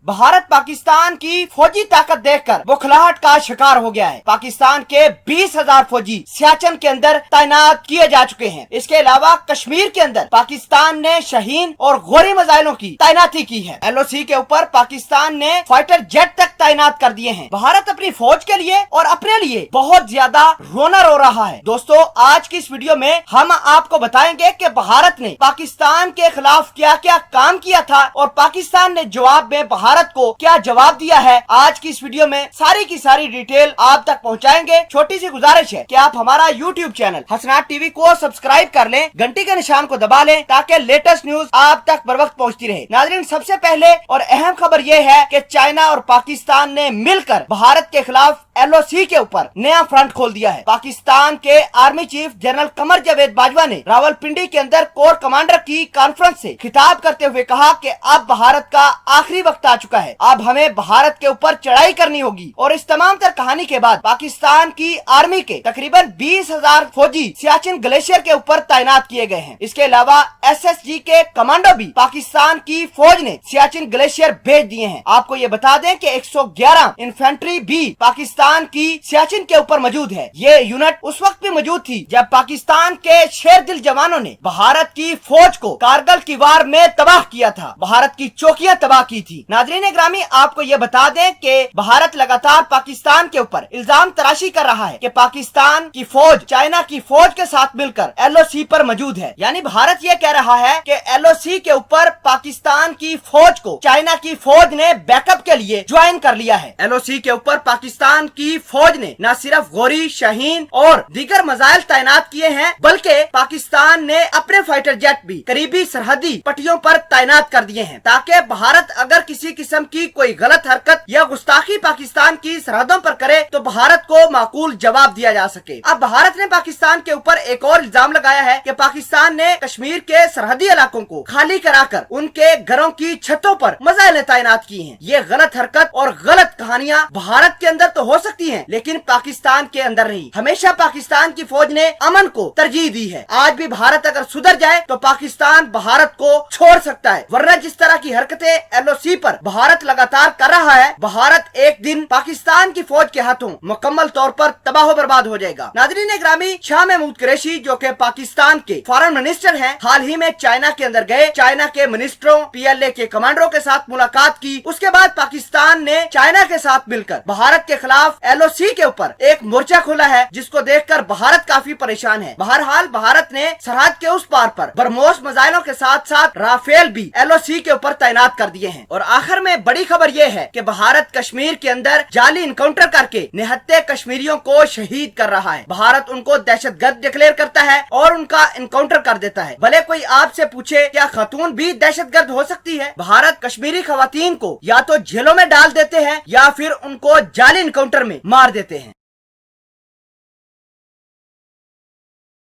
भारत पाकिस्तान की फौजी ताकत देखकर बुखलाहट का शिकार हो गया है। पाकिस्तान के 20,000 फौजी सियाचिन के अंदर तैनात किए जा चुके हैं। इसके अलावा कश्मीर के अंदर पाकिस्तान ने शाहीन और गोरी मिसाइलों की तैनाती की है। LOC के ऊपर पाकिस्तान ने फाइटर जेट तक तैनात कर दिए हैं। भारत अपनी फौज के लिए और अपने लिए बहुत ज्यादा रोना रो रहा है। दोस्तों, आज की इस वीडियो में हम आपको बताएंगे कि भारत ने पाकिस्तान के खिलाफ क्या क्या काम किया था और पाकिस्तान ने जवाब में भारत को क्या जवाब दिया है। आज की इस वीडियो में सारी की सारी डिटेल आप तक पहुंचाएंगे। छोटी सी गुजारिश है कि आप हमारा YouTube चैनल हसनाट टीवी को सब्सक्राइब कर लें, घंटी के निशान को दबा लें ताकि लेटेस्ट न्यूज आप तक बर वक्त पहुंचती रहे। नाज़रीन, सबसे पहले और अहम खबर यह है कि चाइना और पाकिस्तान ने मिलकर भारत के खिलाफ LOC के ऊपर नया फ्रंट खोल दिया है। पाकिस्तान के army chief general Qamar Javed Bajwa ने रावलपिंडी के अंदर कोर कमांडर की कॉन्फ्रेंस से खिताब करते हुए कहा कि अब भारत का आखिरी वक्त आ चुका है। अब हमें भारत के ऊपर चढ़ाई करनी होगी। और इस तमाम तर कहानी के बाद पाकिस्तान की आर्मी के तकरीबन 20,000 फौजी सियाचिन ग्लेशियर के ऊपर तैनात किए गए हैं। इसके अलावा SSG के कमांडो भी पाकिस्तान की फौज ने सियाचिन ग्लेशियर भेज दिए हैं। आपको ये बता दें कि 111 इन्फेंट्री भी पाकिस्तान की सियाचिन के ऊपर मौजूद है। ये यूनिट उस वक्त भी मौजूद थी जब पाकिस्तान के शेर दिल जवानों ने भारत की फौज को कारगिल की वार में तबाह किया था, भारत की चौकियां तबाह की थी। नाज़रीन ग्रामी, आपको ये बता दें कि भारत लगातार पाकिस्तान के ऊपर इल्जाम तराशी कर रहा है कि पाकिस्तान की फौज चाइना की फौज के साथ मिलकर LOC पर मौजूद है। यानी भारत ये कह रहा है कि LOC के ऊपर पाकिस्तान की फौज को चाइना की फौज ने बैकअप के लिए ज्वाइन कर लिया है। LOC के ऊपर पाकिस्तान की फौज ने न सिर्फ गोरी, शाहीन और दीगर मिसाइल तैनात किए हैं, बल्कि पाकिस्तान ने अपने फाइटर जेट भी करीबी सरहदी पट्टियों पर तैनात कर दिए हैं ताकि भारत अगर किसी किस्म की कोई गलत हरकत या गुस्ताखी पाकिस्तान की सरहदों पर करे तो भारत को माकूल जवाब दिया जा सके। अब भारत ने पाकिस्तान के ऊपर एक और इल्जाम लगाया है कि पाकिस्तान ने कश्मीर के सरहदी इलाकों को खाली कराकर उनके घरों की छतों पर मिसाइलें तैनात की हैं। ये गलत हरकत और गलत कहानियां भारत के अंदर तो हो सकती हैं, लेकिन पाकिस्तान के अंदर नहीं। हमेशा पाकिस्तान की फौज ने अमन को तरजीह दी है। आज भी भारत अगर सुधर जाए तो पाकिस्तान भारत को छोड़ सकता है, वरना जिस तरह की हरकतें LOC पर भारत लगातार कर रहा है, भारत एक दिन पाकिस्तान की फौज के हाथों मुकम्मल तौर पर तबाह बर्बाद हो जाएगा। नाज़रीन ग्रामी, शाह महमूद कुरैशी जो कि पाकिस्तान के फॉरेन मिनिस्टर हैं, हाल ही में चाइना के अंदर गए, चाइना के मिनिस्टरों, PLA के कमांडरों के साथ मुलाकात की। उसके बाद पाकिस्तान ने चाइना के साथ मिलकर भारत के खिलाफ LOC के ऊपर एक मोर्चा खोला है, जिसको देखकर भारत काफी परेशान है। बहरहाल भारत ने सरहद के उस पार पर बरमोस मिसाइलों के साथ साथ राफेल भी LOC के ऊपर तैनात कर दिए हैं। और आखिर में बड़ी खबर यह है कि भारत कश्मीर के अंदर जाली इनकाउंटर करके निहत्थे कश्मीरियों को शहीद कर रहा है। भारत उनको दहशतगर्द डिक्लेयर करता है और उनका इनकाउंटर कर देता है। भले कोई आपसे पूछे क्या खातून भी दहशतगर्द हो सकती है? भारत कश्मीरी खवातीन को या तो जेलों में डाल देते हैं या फिर उनको जाली इनकाउंटर में मार देते हैं।